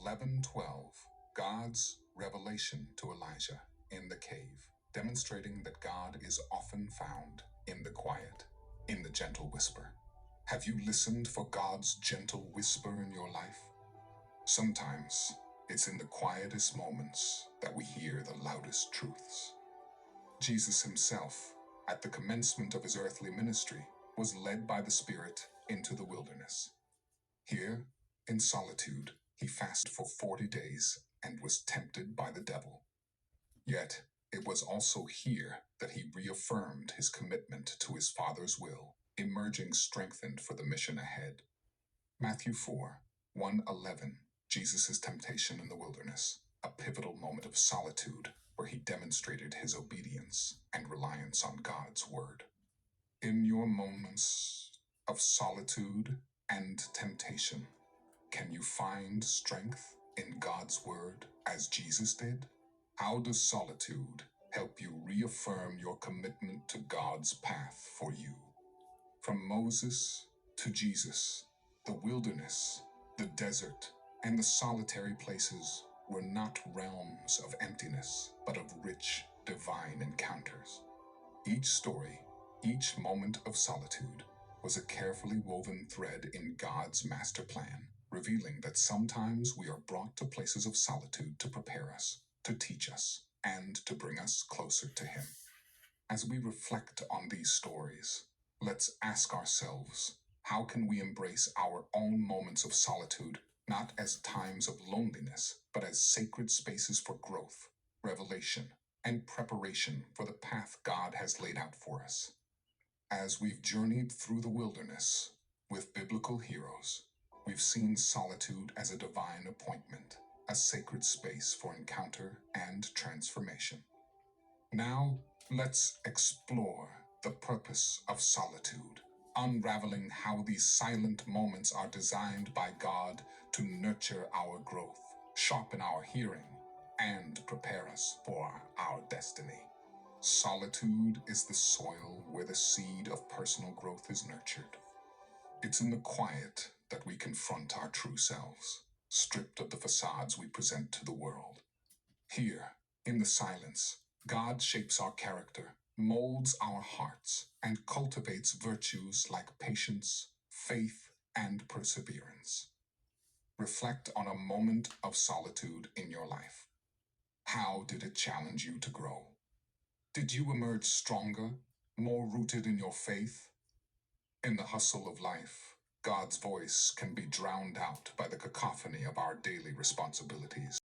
11:12, God's revelation to Elijah in the cave, demonstrating that God is often found in the quiet, in the gentle whisper. Have you listened for God's gentle whisper in your life? Sometimes it's in the quietest moments that we hear the loudest truths. Jesus himself, at the commencement of his earthly ministry, was led by the Spirit into the wilderness. Here, in solitude, he fasted for 40 days and was tempted by the devil. Yet, it was also here that he reaffirmed his commitment to his Father's will, emerging strengthened for the mission ahead. Matthew 4:1-11, Jesus' temptation in the wilderness, a pivotal moment of solitude where he demonstrated his obedience and reliance on God's word. In your moments of solitude and temptation, can you find strength in God's word as Jesus did? How does solitude help you reaffirm your commitment to God's path for you? From Moses to Jesus, the wilderness, the desert, and the solitary places were not realms of emptiness, but of rich, divine encounters. Each story, each moment of solitude, was a carefully woven thread in God's master plan, revealing that sometimes we are brought to places of solitude to prepare us, to teach us, and to bring us closer to Him. As we reflect on these stories, let's ask ourselves, how can we embrace our own moments of solitude, not as times of loneliness, but as sacred spaces for growth, revelation, and preparation for the path God has laid out for us? As we've journeyed through the wilderness with biblical heroes, we've seen solitude as a divine appointment, a sacred space for encounter and transformation. Now, let's explore the purpose of solitude, unraveling how these silent moments are designed by God to nurture our growth, sharpen our hearing, and prepare us for our destiny. Solitude is the soil where the seed of personal growth is nurtured. It's in the quiet that we confront our true selves, stripped of the facades we present to the world. Here, in the silence, God shapes our character, molds our hearts, and cultivates virtues like patience, faith, and perseverance. Reflect on a moment of solitude in your life. How did it challenge you to grow? Did you emerge stronger, more rooted in your faith? In the hustle of life, God's voice can be drowned out by the cacophony of our daily responsibilities.